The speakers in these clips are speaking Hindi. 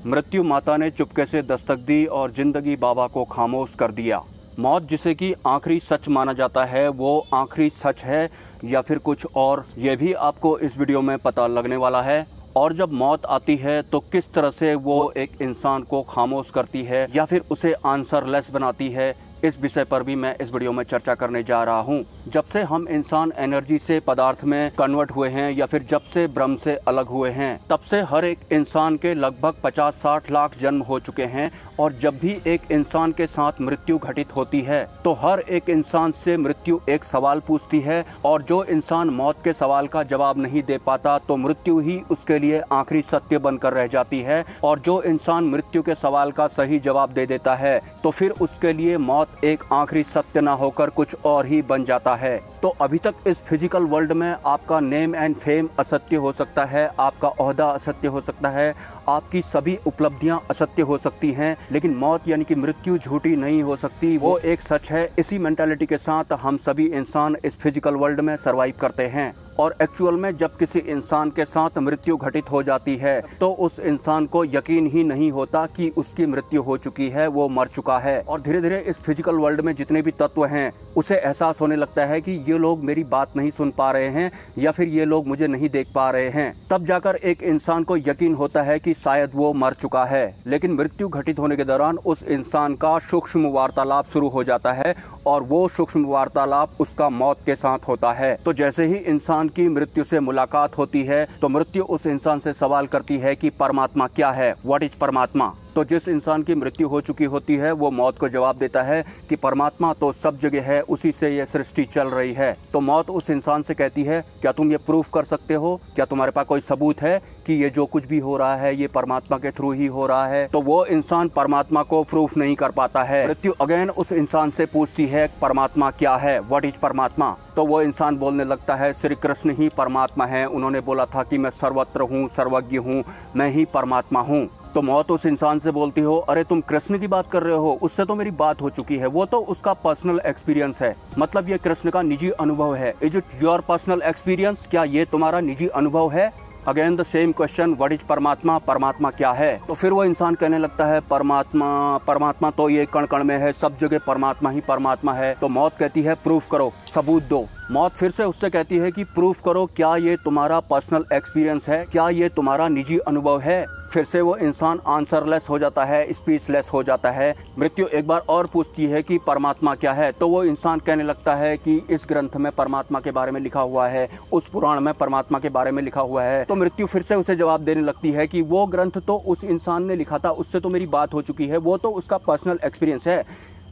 मृत्यु माता ने चुपके से दस्तक दी और जिंदगी बाबा को खामोश कर दिया। मौत जिसे कि आखिरी सच माना जाता है, वो आखिरी सच है या फिर कुछ और, ये भी आपको इस वीडियो में पता लगने वाला है। और जब मौत आती है तो किस तरह से वो एक इंसान को खामोश करती है या फिर उसे आंसरलेस बनाती है, इस विषय पर भी मैं इस वीडियो में चर्चा करने जा रहा हूं। जब से हम इंसान एनर्जी से पदार्थ में कन्वर्ट हुए हैं या फिर जब से ब्रह्म से अलग हुए हैं, तब से हर एक इंसान के लगभग 50-60 लाख जन्म हो चुके हैं। और जब भी एक इंसान के साथ मृत्यु घटित होती है तो हर एक इंसान से मृत्यु एक सवाल पूछती है, और जो इंसान मौत के सवाल का जवाब नहीं दे पाता तो मृत्यु ही उसके लिए आखिरी सत्य बनकर रह जाती है। और जो इंसान मृत्यु के सवाल का सही जवाब दे देता है तो फिर उसके लिए मौत एक आखिरी सत्य ना होकर कुछ और ही बन जाता है। तो अभी तक इस फिजिकल वर्ल्ड में आपका नेम एंड फेम असत्य हो सकता है, आपका ओहदा असत्य हो सकता है, आपकी सभी उपलब्धियां असत्य हो सकती हैं, लेकिन मौत यानी कि मृत्यु झूठी नहीं हो सकती, वो एक सच है। इसी मेंटालिटी के साथ हम सभी इंसान इस फिजिकल वर्ल्ड में सरवाइव करते हैं। और एक्चुअल में जब किसी इंसान के साथ मृत्यु घटित हो जाती है तो उस इंसान को यकीन ही नहीं होता कि उसकी मृत्यु हो चुकी है, वो मर चुका है। और धीरे धीरे इस फिजिकल वर्ल्ड में जितने भी तत्व हैं उसे एहसास होने लगता है कि ये लोग मेरी बात नहीं सुन पा रहे हैं या फिर ये लोग मुझे नहीं देख पा रहे हैं। तब जाकर एक इंसान को यकीन होता है कि शायद वो मर चुका है। लेकिन मृत्यु घटित होने के दौरान उस इंसान का सूक्ष्म वार्तालाप शुरू हो जाता है, और वो सूक्ष्म वार्तालाप उसका मौत के साथ होता है। तो जैसे ही इंसान की मृत्यु से मुलाकात होती है तो मृत्यु उस इंसान से सवाल करती है कि परमात्मा क्या है, व्हाट इज परमात्मा। तो जिस इंसान की मृत्यु हो चुकी होती है वो मौत को जवाब देता है कि परमात्मा तो सब जगह है, उसी से ये सृष्टि चल रही है। तो मौत उस इंसान से कहती है, क्या तुम ये प्रूफ कर सकते हो, क्या तुम्हारे पास कोई सबूत है कि ये जो कुछ भी हो रहा है ये परमात्मा के थ्रू ही हो रहा है। तो वो इंसान परमात्मा को प्रूफ नहीं कर पाता है। मृत्यु अगेन उस इंसान से पूछती है परमात्मा क्या है, व्हाट इज परमात्मा। तो वो इंसान बोलने लगता है श्री कृष्ण ही परमात्मा है, उन्होंने बोला था कि मैं सर्वत्र हूँ, सर्वज्ञ हूँ, मैं ही परमात्मा हूँ। तो मौत उस इंसान से बोलती हो, अरे तुम कृष्ण की बात कर रहे हो, उससे तो मेरी बात हो चुकी है, वो तो उसका पर्सनल एक्सपीरियंस है, मतलब ये कृष्ण का निजी अनुभव है। Is it your personal experience, क्या ये तुम्हारा निजी अनुभव है। Again the same question, what is परमात्मा, परमात्मा क्या है। तो फिर वो इंसान कहने लगता है परमात्मा तो ये कण कण में है, सब जगह परमात्मा ही परमात्मा है। तो मौत कहती है प्रूफ करो, सबूत दो। मौत फिर से उससे कहती है कि प्रूफ करो, क्या ये तुम्हारा पर्सनल एक्सपीरियंस है, क्या ये तुम्हारा निजी अनुभव है। फिर से वो इंसान आंसरलेस हो जाता है, स्पीचलेस हो जाता है। मृत्यु एक बार और पूछती है कि परमात्मा क्या है। तो वो इंसान कहने लगता है कि इस ग्रंथ में परमात्मा के बारे में लिखा हुआ है, उस पुराण में परमात्मा के बारे में लिखा हुआ है। तो मृत्यु फिर से उसे जवाब देने लगती है कि वो ग्रंथ तो उस इंसान ने लिखा था, उससे तो मेरी बात हो चुकी है, वो तो उसका पर्सनल एक्सपीरियंस है।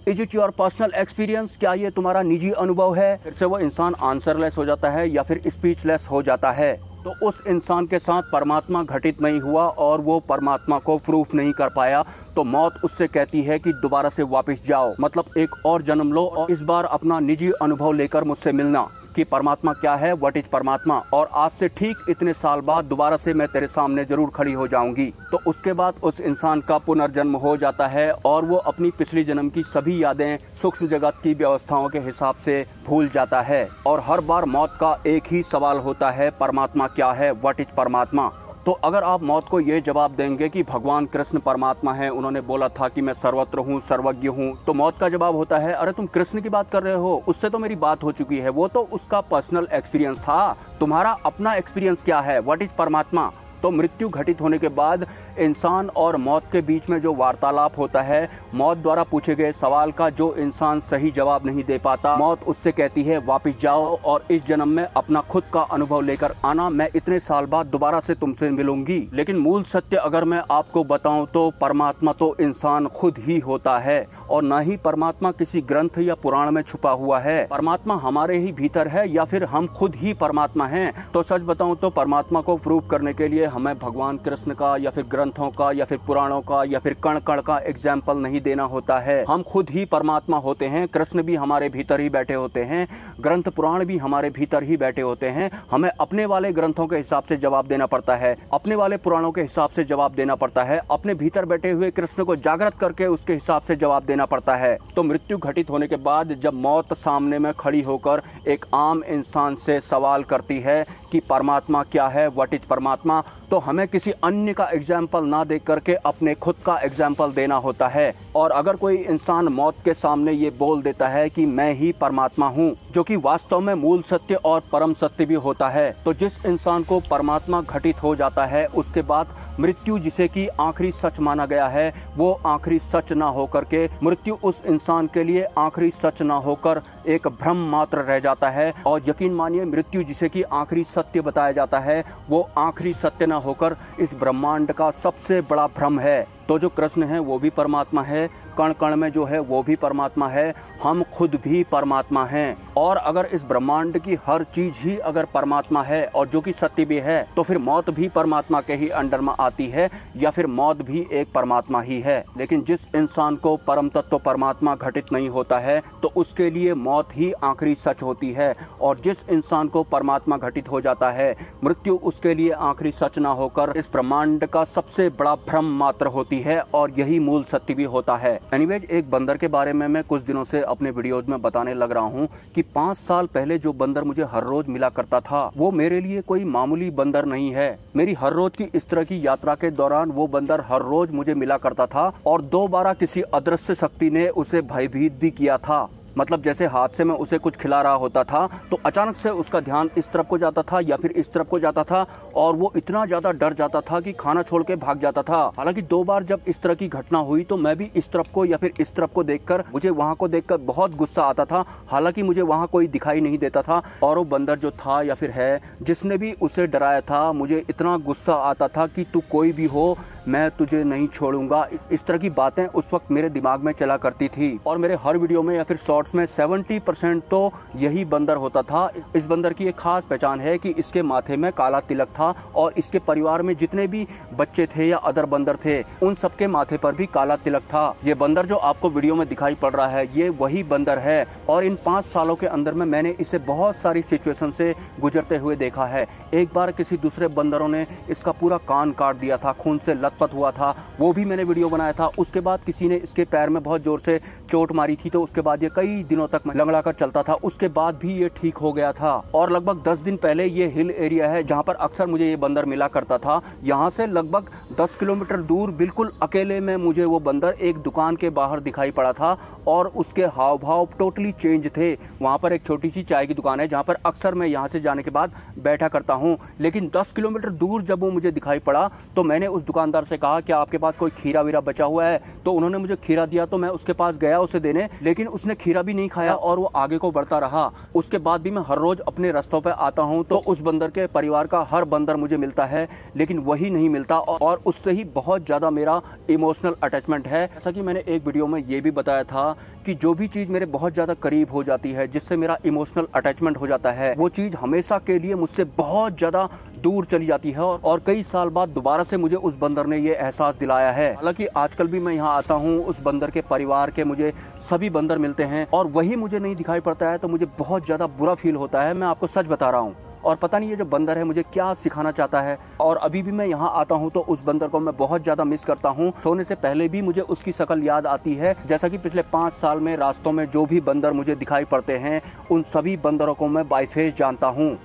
Is it your personal experience, क्या ये तुम्हारा निजी अनुभव है। फिर से वो इंसान आंसरलेस हो जाता है या फिर स्पीचलेस हो जाता है। तो उस इंसान के साथ परमात्मा घटित नहीं हुआ और वो परमात्मा को प्रूफ नहीं कर पाया। तो मौत उससे कहती है कि दोबारा से वापस जाओ, मतलब एक और जन्म लो और इस बार अपना निजी अनुभव लेकर मुझसे मिलना कि परमात्मा क्या है, व्हाट इज परमात्मा। और आज से ठीक इतने साल बाद दोबारा से मैं तेरे सामने जरूर खड़ी हो जाऊंगी। तो उसके बाद उस इंसान का पुनर्जन्म हो जाता है और वो अपनी पिछली जन्म की सभी यादें सूक्ष्म जगत की व्यवस्थाओं के हिसाब से भूल जाता है। और हर बार मौत का एक ही सवाल होता है, परमात्मा क्या है, व्हाट इज परमात्मा। तो अगर आप मौत को ये जवाब देंगे कि भगवान कृष्ण परमात्मा है, उन्होंने बोला था कि मैं सर्वत्र हूँ, सर्वज्ञ हूँ, तो मौत का जवाब होता है, अरे तुम कृष्ण की बात कर रहे हो, उससे तो मेरी बात हो चुकी है, वो तो उसका पर्सनल एक्सपीरियंस था, तुम्हारा अपना एक्सपीरियंस क्या है, व्हाट इज परमात्मा। तो मृत्यु घटित होने के बाद इंसान और मौत के बीच में जो वार्तालाप होता है, मौत द्वारा पूछे गए सवाल का जो इंसान सही जवाब नहीं दे पाता, मौत उससे कहती है वापस जाओ और इस जन्म में अपना खुद का अनुभव लेकर आना, मैं इतने साल बाद दोबारा से तुमसे मिलूंगी। लेकिन मूल सत्य अगर मैं आपको बताऊं तो परमात्मा तो इंसान खुद ही होता है और न ही परमात्मा किसी ग्रंथ या पुराण में छुपा हुआ है। परमात्मा हमारे ही भीतर है या फिर हम खुद ही परमात्मा हैं। तो सच बताऊं तो परमात्मा को प्रूव करने के लिए हमें भगवान कृष्ण का या फिर ग्रंथों का या फिर पुराणों का या फिर कण कण का एग्जाम्पल नहीं देना होता है। हम खुद ही परमात्मा होते हैं, कृष्ण भी हमारे भीतर ही बैठे होते हैं, ग्रंथ पुराण भी हमारे भीतर ही बैठे होते हैं। हमें अपने वाले ग्रंथों के हिसाब से जवाब देना पड़ता है, अपने वाले पुराणों के हिसाब से जवाब देना पड़ता है, अपने भीतर बैठे हुए कृष्ण को जागृत करके उसके हिसाब से जवाब देना पड़ता है। तो मृत्यु घटित होने के बाद जब मौत सामने में खड़ी होकर एक आम इंसान से सवाल करती है कि परमात्मा क्या है, व्हाट इज परमात्मा, तो हमें किसी अन्य का एग्जाम्पल ना देख करके अपने खुद का एग्जाम्पल देना होता है। और अगर कोई इंसान मौत के सामने ये बोल देता है कि मैं ही परमात्मा हूँ, जो कि वास्तव में मूल सत्य और परम सत्य भी होता है, तो जिस इंसान को परमात्मा घटित हो जाता है, उसके बाद मृत्यु जिसे कि आखिरी सच माना गया है, वो आखिरी सच ना होकर के मृत्यु उस इंसान के लिए आखिरी सच ना होकर एक भ्रम मात्र रह जाता है। और यकीन मानिए, मृत्यु जिसे कि आखिरी सत्य बताया जाता है, वो आखिरी सत्य ना होकर इस ब्रह्मांड का सबसे बड़ा भ्रम है। तो जो कृष्ण है वो भी परमात्मा है, कण कण में जो है वो भी परमात्मा है, हम खुद भी परमात्मा हैं। और अगर इस ब्रह्मांड की हर चीज ही अगर परमात्मा है और जो कि सत्य भी है, तो फिर मौत भी परमात्मा के ही अंडर में आती है, या फिर मौत भी एक परमात्मा ही है। लेकिन जिस इंसान को परम तत्व परमात्मा घटित नहीं होता है, तो उसके लिए मौत ही आखिरी सच होती है। और जिस इंसान को परमात्मा घटित हो जाता है, मृत्यु उसके लिए आखिरी सच ना होकर इस ब्रह्मांड का सबसे बड़ा भ्रम मात्र होती है, और यही मूल सत्य भी होता है। एनीवेज, एक बंदर के बारे में मैं कुछ दिनों से अपने वीडियोज में बताने लग रहा हूँ कि 5 साल पहले जो बंदर मुझे हर रोज मिला करता था, वो मेरे लिए कोई मामूली बंदर नहीं है। मेरी हर रोज की इस तरह की यात्रा के दौरान वो बंदर हर रोज मुझे मिला करता था, और 2 बार किसी अदृश्य शक्ति ने उसे भयभीत भी किया था। मतलब जैसे हाथ से मैं उसे कुछ खिला रहा होता था, तो अचानक से उसका ध्यान इस तरफ को जाता था या फिर इस तरफ को जाता था, और वो इतना ज्यादा डर जाता था कि खाना छोड़ के भाग जाता था। हालांकि 2 बार जब इस तरह की घटना हुई, तो मैं भी इस तरफ को या फिर इस तरफ को देखकर, मुझे वहां को देखकर बहुत गुस्सा आता था। हालांकि मुझे वहां कोई दिखाई नहीं देता था, और वो बंदर जो था या फिर है जिसने भी उसे डराया था, मुझे इतना गुस्सा आता था कि तू कोई भी हो, मैं तुझे नहीं छोड़ूंगा। इस तरह की बातें उस वक्त मेरे दिमाग में चला करती थी। और मेरे हर वीडियो में या फिर शॉर्ट्स में 70% तो यही बंदर होता था। इस बंदर की एक खास पहचान है कि इसके माथे में काला तिलक था, और इसके परिवार में जितने भी बच्चे थे या अदर बंदर थे, उन सबके माथे पर भी काला तिलक था। ये बंदर जो आपको वीडियो में दिखाई पड़ रहा है, ये वही बंदर है। और इन 5 सालों के अंदर में मैंने इसे बहुत सारी सिचुएशन से गुजरते हुए देखा है। एक बार किसी दूसरे बंदरों ने इसका पूरा कान काट दिया था, खून से लथपथ हुआ था, वो भी मैंने वीडियो बनाया था। उसके बाद किसी ने इसके पैर में बहुत जोर से चोट मारी थी, तो उसके बाद ये कई दिनों तक लंगड़ा कर चलता था। उसके बाद भी ये ठीक हो गया था। और लगभग 10 दिन पहले ये हिल एरिया है जहाँ पर अक्सर मुझे ये बंदर मिला करता था। यहाँ से लगभग 10 किलोमीटर दूर बिल्कुल अकेले में मुझे वो बंदर एक दुकान के बाहर दिखाई पड़ा था, और उसके हाव भाव टोटली चेंज थे। वहाँ पर एक छोटी सी चाय की दुकान है जहाँ पर अक्सर मैं यहाँ से जाने के बाद बैठा करता हूँ। लेकिन 10 किलोमीटर दूर जब वो मुझे दिखाई पड़ा, तो मैंने उस दुकानदार से कहा कि आपके पास कोई खीरा वीरा बचा हुआ है? तो उन्होंने मुझे खीरा दिया, तो मैं उसके पास गया उसे देने, लेकिन उसने खीरा भी नहीं खाया और वो आगे को बढ़ता रहा। उसके बाद भी मैं हर रोज अपने रास्तों पे आता हूँ, तो उस बंदर के परिवार का हर बंदर मुझे मिलता है, लेकिन वही नहीं मिलता, और उससे ही बहुत ज्यादा मेरा इमोशनल अटैचमेंट है। जैसा कि मैंने एक वीडियो में ये भी बताया था कि जो भी चीज मेरे बहुत ज्यादा करीब हो जाती है, जिससे मेरा इमोशनल अटैचमेंट हो जाता है, वो चीज हमेशा के लिए मुझसे बहुत ज्यादा दूर चली जाती है। और कई साल बाद दोबारा से मुझे उस बंदर ने ये एहसास दिलाया है। हालांकि आजकल भी मैं यहाँ आता हूँ, उस बंदर के परिवार के मुझे सभी बंदर मिलते हैं, और वही मुझे नहीं दिखाई पड़ता है, तो मुझे बहुत ज्यादा बुरा फील होता है। मैं आपको सच बता रहा हूँ। और पता नहीं ये जो बंदर है मुझे क्या सिखाना चाहता है। और अभी भी मैं यहाँ आता हूँ तो उस बंदर को मैं बहुत ज्यादा मिस करता हूँ। सोने से पहले भी मुझे उसकी शक्ल याद आती है। जैसा कि पिछले 5 साल में रास्तों में जो भी बंदर मुझे दिखाई पड़ते हैं, उन सभी बंदरों को मैं बाय फेस जानता हूँ।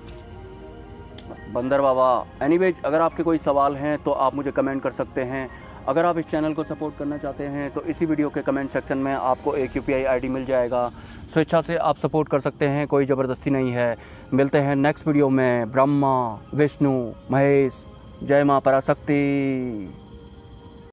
बंदर बाबा। एनीवेज, अगर आपके कोई सवाल हैं तो आप मुझे कमेंट कर सकते हैं। अगर आप इस चैनल को सपोर्ट करना चाहते हैं तो इसी वीडियो के कमेंट सेक्शन में आपको एक UPI ID मिल जाएगा। स्वेच्छा से आप सपोर्ट कर सकते हैं, कोई ज़बरदस्ती नहीं है। मिलते हैं नेक्स्ट वीडियो में। ब्रह्मा, विष्णु, महेश, जय मां पराशक्ति।